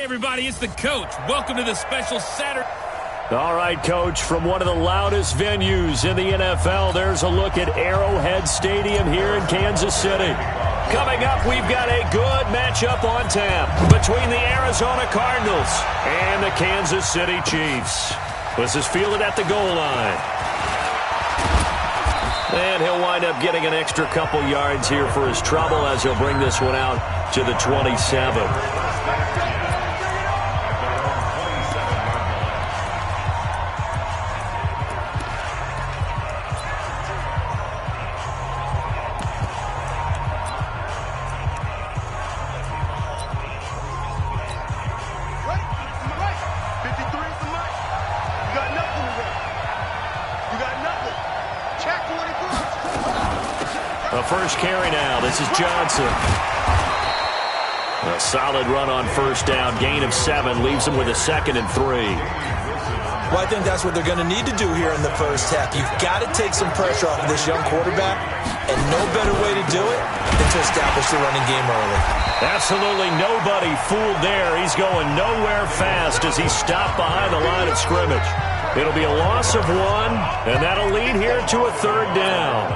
everybody, it's the coach. Welcome to the special Saturday. All right, Coach, from one of the loudest venues in the NFL, there's a look at Arrowhead Stadium here in Kansas City. Coming up, we've got a good matchup on tap between the Arizona Cardinals and the Kansas City Chiefs. This is fielded at the goal line. And he'll wind up getting an extra couple yards here for his trouble as he'll bring this one out to the 27. First carry now. This is Johnson. A solid run on first down. Gain of 7 leaves him with a 2nd and 3. Well, I think that's what they're going to need to do here in the first half. You've got to take some pressure off of this young quarterback, and no better way to do it than to establish the running game early. Absolutely nobody fooled there. He's going nowhere fast as he stopped behind the line of scrimmage. It'll be a loss of 1, and that'll lead here to a 3rd down.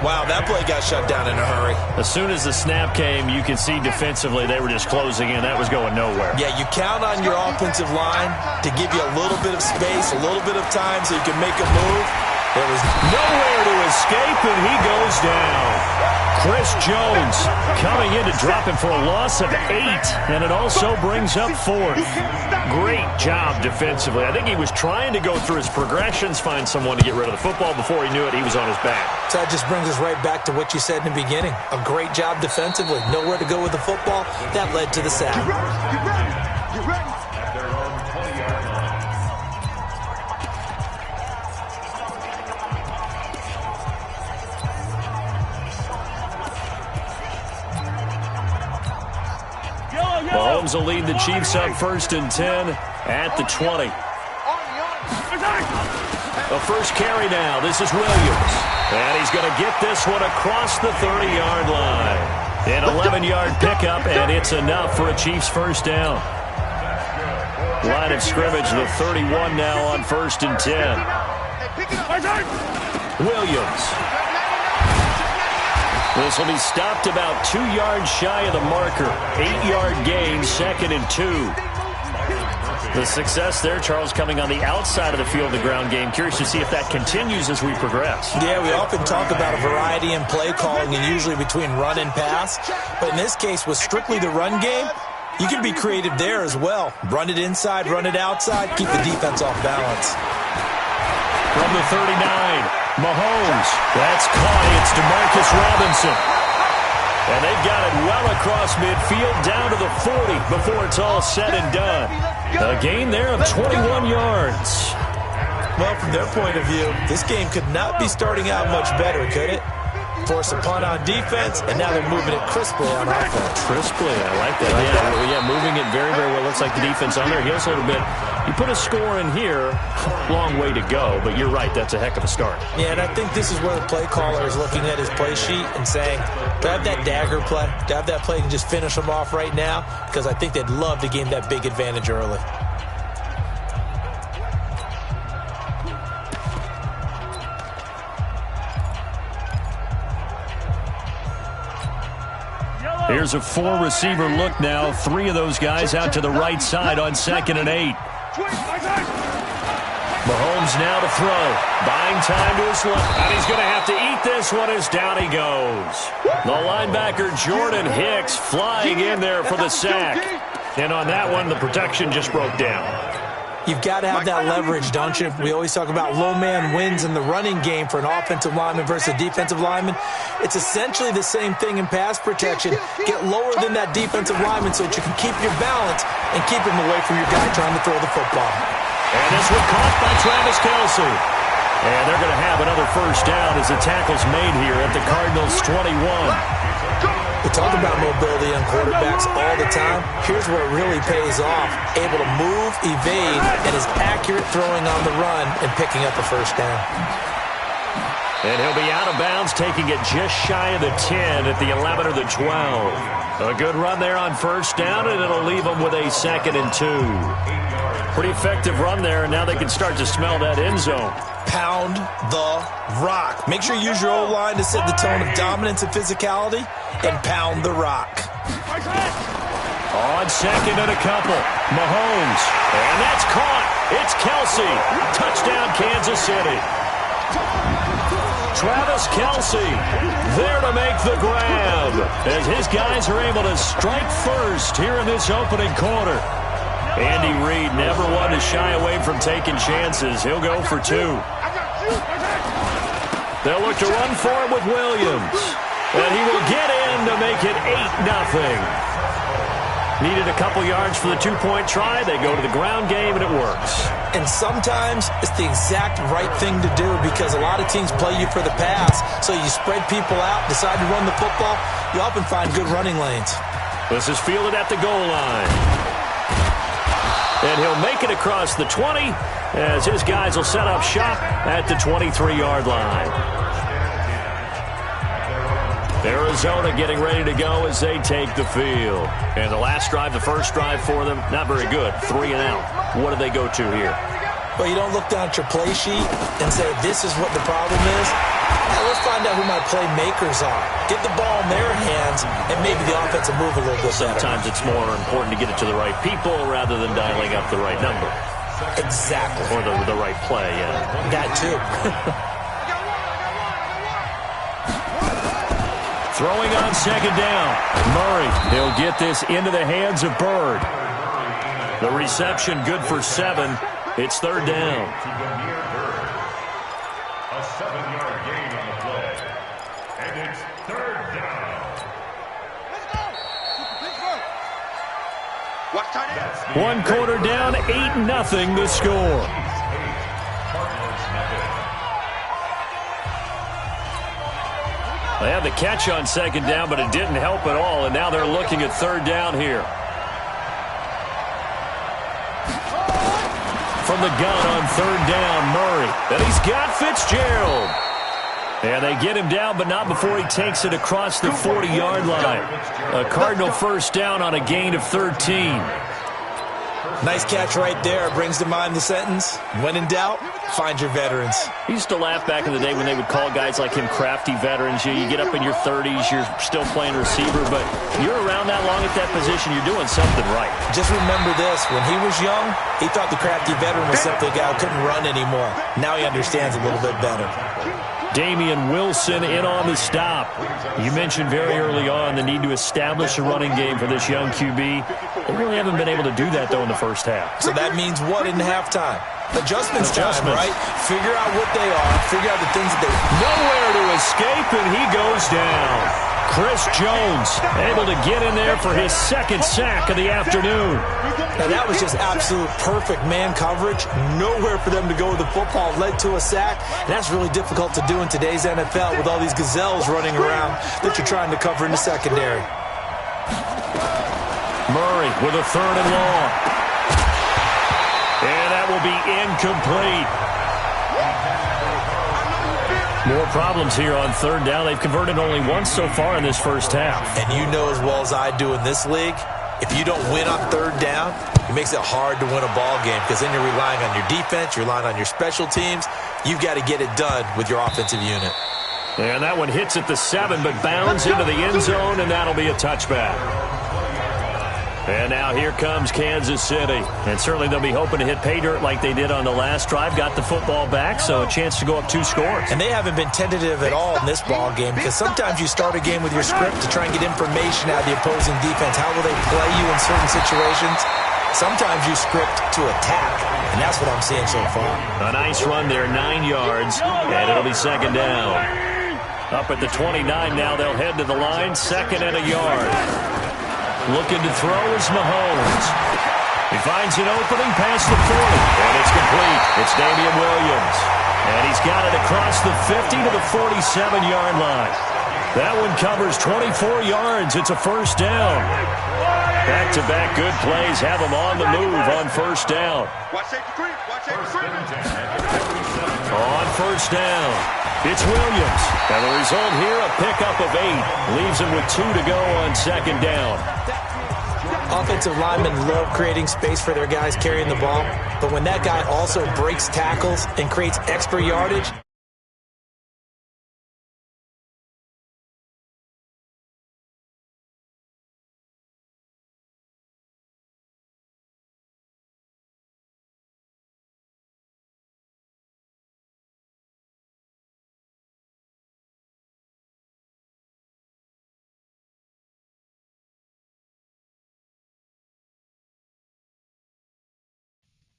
Wow, that play got shut down in a hurry. As soon as the snap came, you could see defensively they were just closing in. That was going nowhere. Yeah, you count on your offensive line to give you a little bit of space, a little bit of time so you can make a move. There was nowhere to escape, and he goes down. Chris Jones coming in to drop him for a loss of 8, and it also brings up 4th. Great job defensively. I think he was trying to go through his progressions, find someone to get rid of the football. Before he knew it, he was on his back. So that just brings us right back to what you said in the beginning. A great job defensively. Nowhere to go with the football. That led to the sack. Get ready. Get ready. Mahomes will lead the Chiefs up 1st and 10 at the 20. The first carry now. This is Williams. And he's going to get this one across the 30-yard line. An 11-yard pickup, and it's enough for a Chiefs first down. Line of scrimmage, the 31 now on 1st and 10. Williams. This will be stopped about 2 yards shy of the marker. 8-yard gain, 2nd and 2. The success there, Charles, coming on the outside of the field, the ground game. Curious to see if that continues as we progress. Yeah, we often talk about a variety in play calling and usually between run and pass. But in this case, with strictly the run game, you can be creative there as well. Run it inside, run it outside, keep the defense off balance. From the 39, Mahomes. That's caught. It's DeMarcus Robinson. And they've got it well across midfield down to the 40 before it's all said and done. A gain there of 21 yards. Well, from their point of view, this game could not be starting out much better, could it? Force a punt on defense, and now they're moving it crisply on offense. Crisply, I like that. Yeah, moving it very, very well. Looks like the defense on their heels a little bit. You put a score in here, long way to go, but you're right, that's a heck of a start. Yeah, and I think this is where the play caller is looking at his play sheet and saying, do I have that dagger play? Do I have that play and just finish them off right now? Because I think they'd love to gain that big advantage early. Here's a 4-receiver look now. 3 of those guys out to the right side on 2nd and 8. Mahomes now to throw. Buying time to his left. And he's going to have to eat this one as down he goes. The linebacker Jordan Hicks flying in there for the sack. And on that one, the protection just broke down. You've got to have that leverage, don't you? We always talk about low man wins in the running game for an offensive lineman versus a defensive lineman. It's essentially the same thing in pass protection. Get lower than that defensive lineman so that you can keep your balance and keep him away from your guy trying to throw the football. And this one caught by Travis Kelce. And they're going to have another first down as the tackle's made here at the Cardinals' 21. We talk about mobility on quarterbacks all the time. Here's where it really pays off. Able to move, evade, and is accurate throwing on the run and picking up a first down. And he'll be out of bounds, taking it just shy of the 10 at the 11 or the 12. A good run there on first down, and it'll leave them with a 2nd and 2. Pretty effective run there, and now they can start to smell that end zone. Pound the rock. Make sure you use your O-line to set the tone of dominance and physicality, and pound the rock. On 2nd and a couple, Mahomes. And that's caught. It's Kelsey. Touchdown, Kansas City. Travis Kelsey there to make the grab as his guys are able to strike first here in this opening quarter. Andy Reid never one to shy away from taking chances. He'll go for 2. They'll look to run for him with Williams. And he will get in to make it 8-0. Needed a couple yards for the 2-point try. They go to the ground game, and it works. And sometimes it's the exact right thing to do because a lot of teams play you for the pass. So you spread people out, decide to run the football. You often find good running lanes. This is fielded at the goal line. And he'll make it across the 20 as his guys will set up shop at the 23-yard line. Arizona getting ready to go as they take the field. And the last drive, the first drive for them, not very good. 3 and out. What do they go to here? Well, you don't look down at your play sheet and say, this is what the problem is. Now, let's find out who my playmakers are. Get the ball in their hands, and maybe the offense will move a little bit better. Sometimes it's more important to get it to the right people rather than dialing up the right number. Exactly. Or the right play, yeah. That too. Throwing on 2nd down. Murray, he'll get this into the hands of Bird. The reception good for 7. It's 3rd down. A 7-yard gain on the play. And it's 3rd down. Watch tight end. 1 quarter down, 8-0 the score. They had the catch on 2nd down, but it didn't help at all, and now they're looking at 3rd down here. From the gun on 3rd down, Murray. And he's got Fitzgerald. And they get him down, but not before he takes it across the 40-yard line. A Cardinal first down on a gain of 13. Nice catch right there. Brings to mind the sentence, when in doubt, find your veterans. He used to laugh back in the day when they would call guys like him crafty veterans. You get up in your 30s, you're still playing receiver, but you're around that long at that position, you're doing something right. Just remember this, when he was young, he thought the crafty veteran was simply a guy who couldn't run anymore. Now he understands a little bit better. Damian Wilson in on the stop. You mentioned very early on the need to establish a running game for this young QB. They really haven't been able to do that, though, in the first half. So that means what in halftime? Adjustments time, right? Figure out what they are. Figure out the things that they... Nowhere to escape, and he goes down. Chris Jones able to get in there for his 2nd sack of the afternoon. Now, that was just absolute perfect man coverage. Nowhere for them to go with the football. Led to a sack. And that's really difficult to do in today's NFL with all these gazelles running around that you're trying to cover in the secondary. Murray with a 3rd and long. And that will be incomplete. More problems here on 3rd down. They've converted only once so far in this first half. And you know as well as I do in this league, if you don't win on 3rd down, it makes it hard to win a ball game because then you're relying on your defense, you're relying on your special teams. You've got to get it done with your offensive unit. And that one hits at the 7, but bounds into the end zone, and that'll be a touchback. And now here comes Kansas City. And certainly they'll be hoping to hit pay dirt like they did on the last drive. Got the football back, so a chance to go up 2 scores. And they haven't been tentative at all in this ball game because sometimes you start a game with your script to try and get information out of the opposing defense. How will they play you in certain situations? Sometimes you script to attack, and that's what I'm seeing so far. A nice run there, 9 yards, and it'll be 2nd down. Up at the 29 now, they'll head to the line, 2nd and a yard. Looking to throw is Mahomes. He finds an opening past the 40, and it's complete. It's Damian Williams. And he's got it across the 50 to the 47-yard line. That one covers 24 yards. It's a first down. Back-to-back good plays have him on the move on first down. Watch safety creep. Watch safety creep. On first down. It's Williams. And the result here, a pickup of 8. Leaves him with 2 to go on second down. Offensive linemen love creating space for their guys carrying the ball, but when that guy also breaks tackles and creates extra yardage,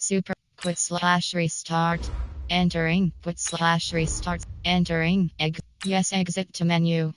Super quit slash restart. Entering quit slash restart. Entering yes exit to menu.